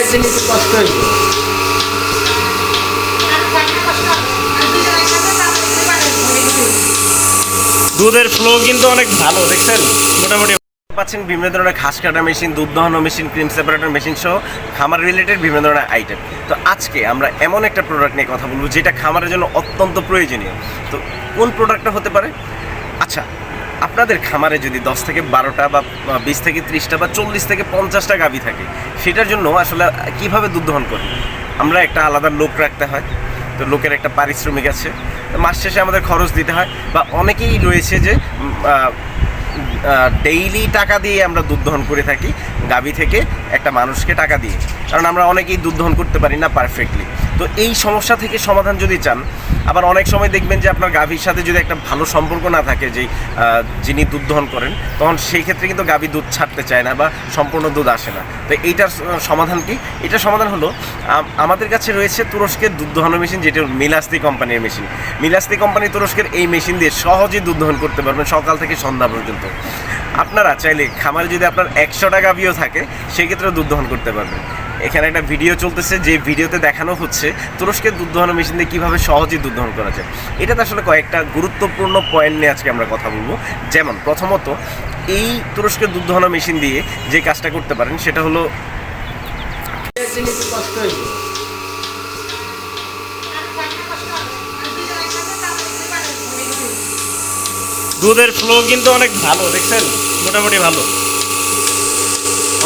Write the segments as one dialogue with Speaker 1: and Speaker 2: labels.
Speaker 1: একদিন একটু কষ্ট হইব।
Speaker 2: দুধের ফ্লো কিন্তু অনেক ভালো, দেখছেন মোটামুটি পাচ্ছেন বিভিন্ন ধরনের ঘাস কাটা মেশিন, দুধ দহনো মেশিন, ক্রিম সেপারেটর মেশিন সহ খামার রিলেটেড বিভিন্ন ধরনের আইটেম। তো আজকে আমরা এমন একটা প্রোডাক্ট নিয়ে কথা বলবো যেটা খামারের জন্য অত্যন্ত প্রয়োজনীয়। তো কোন প্রোডাক্টটা হতে পারে? আচ্ছা, আপনাদের খামারে যদি 10 থেকে 12টা বা 20 থেকে 30টা বা 40 থেকে 50টা গাভী থাকে, সেটার জন্য আসলে কীভাবে দুধ দহন করি? আমরা একটা আলাদা লোক রাখতে হয়, তো লোকের একটা পারিশ্রমিক আছে, মাস শেষে আমাদের খরচ দিতে হয়, বা অনেকেই রয়েছে যে ডেইলি টাকা দিয়ে আমরা দুধ দহন করে থাকি গাভী থেকে একটা মানুষকে টাকা দিয়ে, কারণ আমরা অনেকেই দুধ দহন করতে পারি না পারফেক্টলি। তো এই সমস্যা থেকে সমাধান যদি চান, আবার অনেক সময় দেখবেন যে আপনার গাভীর সাথে যদি একটা ভালো সম্পর্ক না থাকে যে যিনি দুধ দহন করেন, তখন সেই ক্ষেত্রে কিন্তু গাভী দুধ ছাড়তে চায় না বা সম্পূর্ণ দুধ আসে না। তো এইটার সমাধান কি? এটার সমাধান হলো আমাদের কাছে রয়েছে তুরস্কের দুধ দহন মেশিন, যেটা মিলাস্তি কোম্পানির মেশিন। মিলাস্তি কোম্পানি তুরস্কের এই মেশিন দিয়ে সহজেই দুধ দহন করতে পারবেন সকাল থেকে সন্ধ্যা পর্যন্ত। আপনারা চাইলে খামারে যদি আপনার 100টা গাভীও থাকে, সেই ক্ষেত্রে দুধ দহন করতে পারবেন। এখানে একটা ভিডিও চলতেছে, যে ভিডিওতে দেখানো হচ্ছে তুরস্কের দুধ দহন মেশিন দিয়ে কীভাবে সহজেই দুধ দহন করা যায়। এটাতে আসলে কয়েকটা গুরুত্বপূর্ণ পয়েন্ট নিয়ে আজকে আমরা কথা বলবো। যেমন প্রথমত, এই তুরস্কের দুধ দহন মেশিন দিয়ে যে কাজটা করতে পারেন সেটা হলো
Speaker 1: একদিন একটু কষ্ট হইব।
Speaker 2: দুধের ফ্লো কিন্তু অনেক ভালো, দেখছেন মোটামুটি ভালো,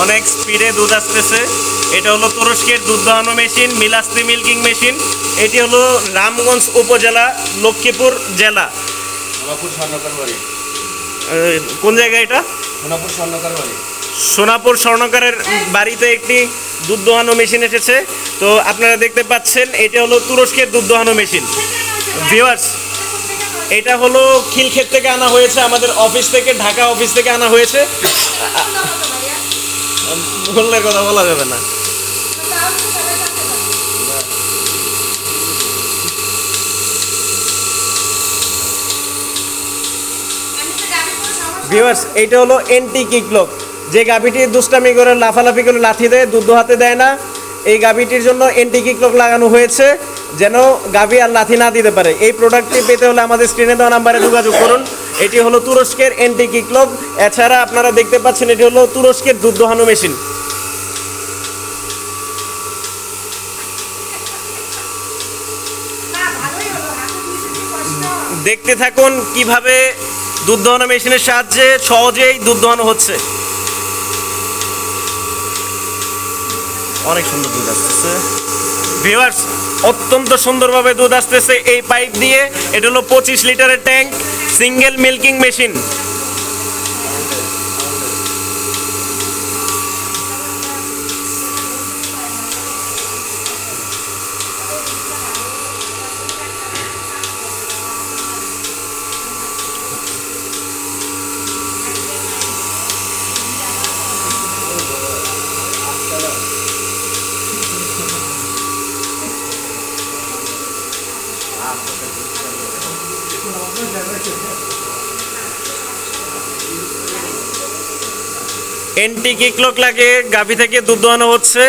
Speaker 2: অনেক স্পিডে দুধ আসতেছে। এটা হলো তুরস্কের দুধ দহনো মেশিন, মিলাস্তি মিল্কিং মেশিন। এটি হলো রামগঞ্জ উপজেলা, লক্ষ্মীপুর জেলা। কোন জায়গায় এটা? সোনাপুর স্বর্ণকারের বাড়িতে একটি দুধ দোহানো মেশিন এসেছে। তো আপনারা দেখতে পাচ্ছেন, এটা হলো তুরস্কের দুধ দোহানো মেশিন। ভিউয়ার্স, এটা হলো খিলক্ষেত থেকে আনা হয়েছে, আমাদের অফিস থেকে, ঢাকা অফিস থেকে আনা হয়েছে। বললে কথা বলা যাবে না। ভিউয়ার্স, এইটা হলো এন্টি কিকলক, যে গাভীটি দুষ্টামি করে লাফালাফি করে লাথি দেয়, দুধ হাতে দেয় না, এই গাভীটির জন্য এন্টি কিকলক লাগানো হয়েছে, যেন গাভী আর লাথি না দিতে পারে। এই প্রোডাক্টটি পেতে হলে আমাদের স্ক্রিনে দেওয়া নাম্বারে যোগাযোগ করুন। এটি হলো তুরস্কের এন্টি কিকলক। এছাড়া আপনারা দেখতে পাচ্ছেন, এটি হলো তুরস্কের দুধ দোহানো মেশিন। দেখতে থাকুন কিভাবে দুধ দহনো মেশিনের সাহায্যে সহজেই দুধ দহনো হচ্ছে। অনেক সুন্দর দুধ আসতেছে ভিউয়ার্স, অত্যন্ত সুন্দরভাবে দুধ আসতেছে এই পাইপ দিয়ে। এটা হলো 25 লিটারের tank, single milking machine. Anti কিকলক লাগে গাভী থেকে দুধ দোহানো হচ্ছে।